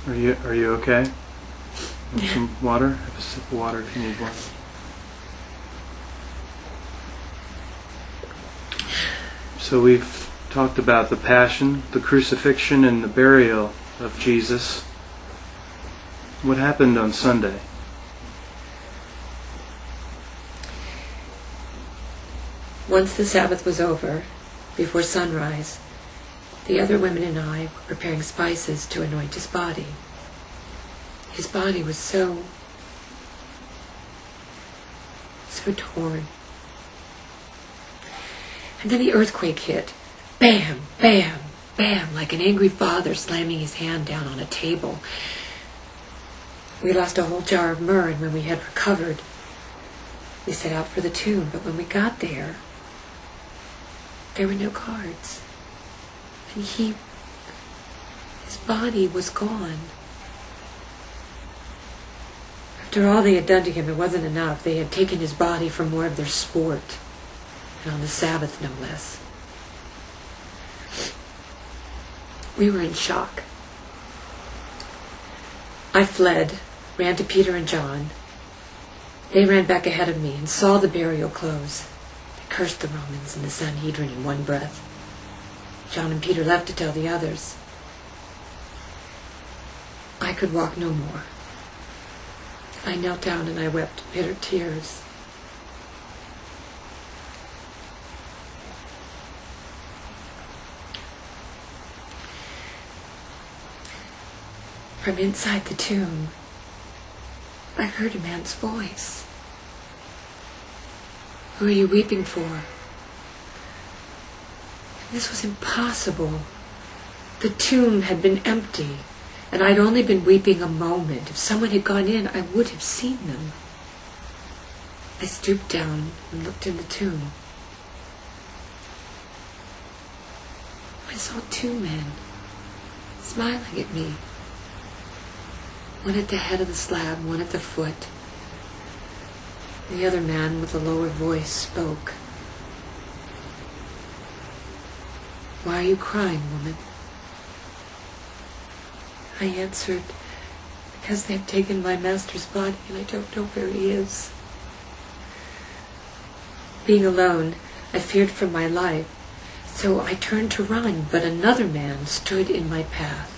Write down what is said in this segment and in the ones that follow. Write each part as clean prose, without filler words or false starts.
Are you okay? Want some water? Have a sip of water if you need one. So we've talked about the passion, the crucifixion, and the burial of Jesus. What happened on Sunday? Once the Sabbath was over, before sunrise, the other women and I were preparing spices to anoint his body. His body was so torn. And then the earthquake hit. Bam, bam, bam, like an angry father slamming his hand down on a table. We lost a whole jar of myrrh, and when we had recovered, we set out for the tomb. But when we got there were no cards. And his body was gone. After all they had done to him, it wasn't enough. They had taken his body for more of their sport, and on the Sabbath, no less. We were in shock. I fled, ran to Peter and John. They ran back ahead of me and saw the burial clothes. They cursed the Romans and the Sanhedrin in one breath. John and Peter left to tell the others. I could walk no more. I knelt down and I wept bitter tears. From inside the tomb, I heard a man's voice. "Who are you weeping for?" This was impossible. The tomb had been empty, and I'd only been weeping a moment. If someone had gone in, I would have seen them. I stooped down and looked in the tomb. I saw two men smiling at me. One at the head of the slab, one at the foot. The other man with a lower voice spoke. "Why are you crying, woman?" I answered, "Because they've taken my master's body and I don't know where he is." Being alone, I feared for my life, so I turned to run, but another man stood in my path.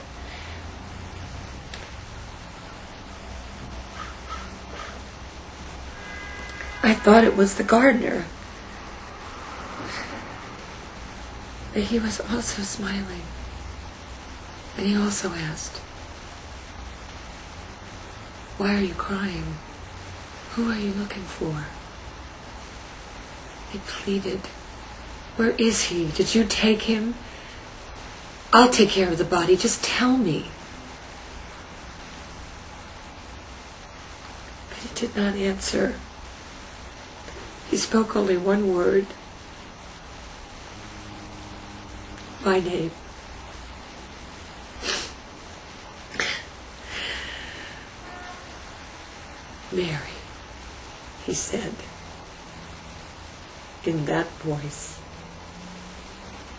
I thought it was the gardener, but he was also smiling, and he also asked, "Why are you crying? Who are you looking for?" I pleaded, "Where is he? Did you take him? I'll take care of the body. Just tell me." But he did not answer. He spoke only one word. My name. "Mary," he said, in that voice,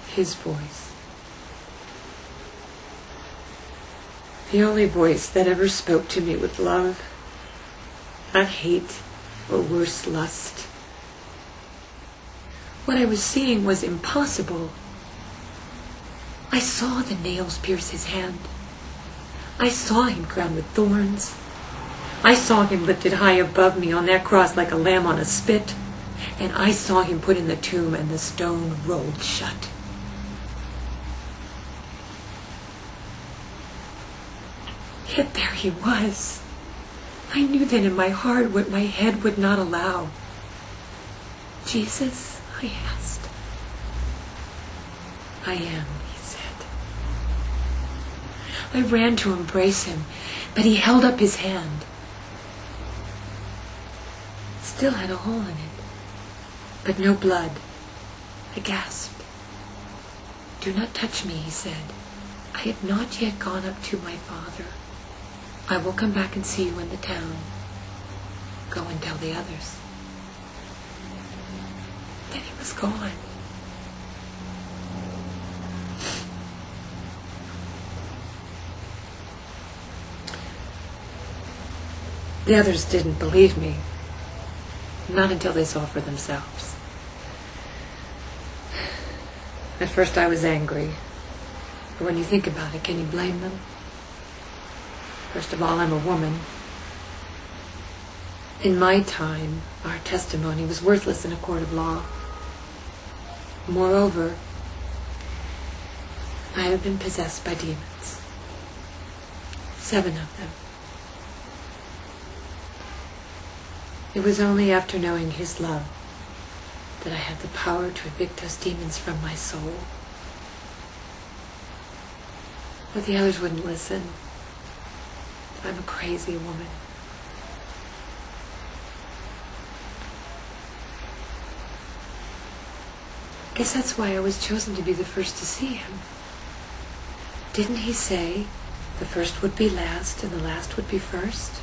his voice. The only voice that ever spoke to me with love, not hate or worse, lust. What I was seeing was impossible. I saw the nails pierce his hand. I saw him crowned with thorns. I saw him lifted high above me on that cross like a lamb on a spit. And I saw him put in the tomb and the stone rolled shut. Yet there he was. I knew then in my heart what my head would not allow. "Jesus?" I asked. "I am," he said. I ran to embrace him, but he held up his hand. It still had a hole in it, but no blood. I gasped. "Do not touch me," he said. "I have not yet gone up to my Father. I will come back and see you in the town. Go and tell the others." Then he was gone. The others didn't believe me. Not until they saw for themselves. At first I was angry. But when you think about it, can you blame them? First of all, I'm a woman. In my time, our testimony was worthless in a court of law. Moreover, I have been possessed by demons. 7 of them. It was only after knowing His love that I had the power to evict those demons from my soul. But the others wouldn't listen. I'm a crazy woman. I guess that's why I was chosen to be the first to see Him. Didn't He say the first would be last and the last would be first?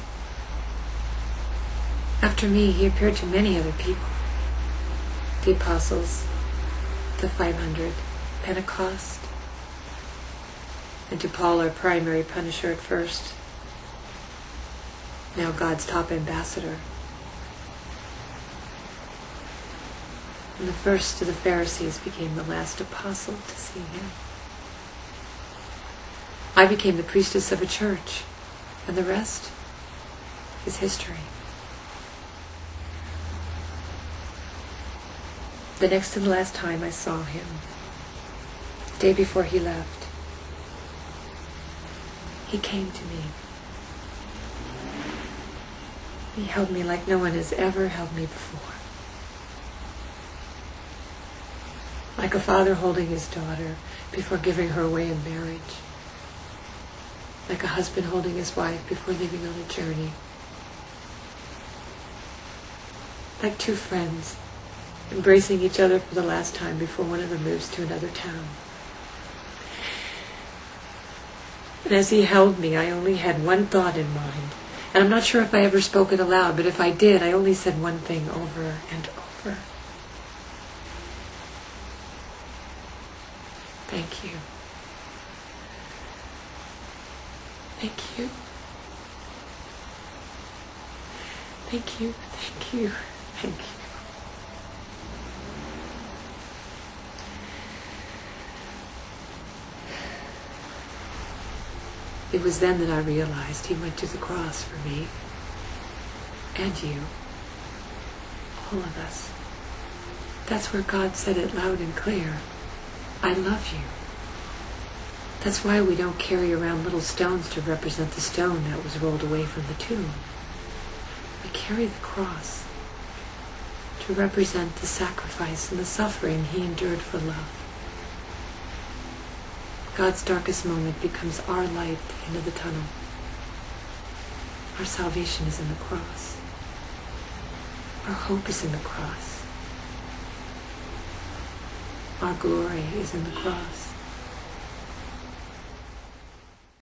After me, He appeared to many other people. The apostles, the 500, Pentecost, and to Paul, our primary punisher at first, now God's top ambassador. And the first of the Pharisees became the last apostle to see Him. I became the priestess of a church, and the rest is history. The next to the last time I saw Him, the day before He left, He came to me. He held me like no one has ever held me before. Like a father holding his daughter before giving her away in marriage. Like a husband holding his wife before leaving on a journey. Like 2 friends embracing each other for the last time before one of them moves to another town. And as He held me, I only had one thought in mind. And I'm not sure if I ever spoke it aloud, but if I did, I only said one thing over and over. Thank you. Thank you. Thank you. Thank you. Thank you. It was then that I realized He went to the cross for me and you, all of us. That's where God said it loud and clear. I love you. That's why we don't carry around little stones to represent the stone that was rolled away from the tomb. We carry the cross to represent the sacrifice and the suffering He endured for love. God's darkest moment becomes our light at the end of the tunnel. Our salvation is in the cross. Our hope is in the cross. Our glory is in the cross.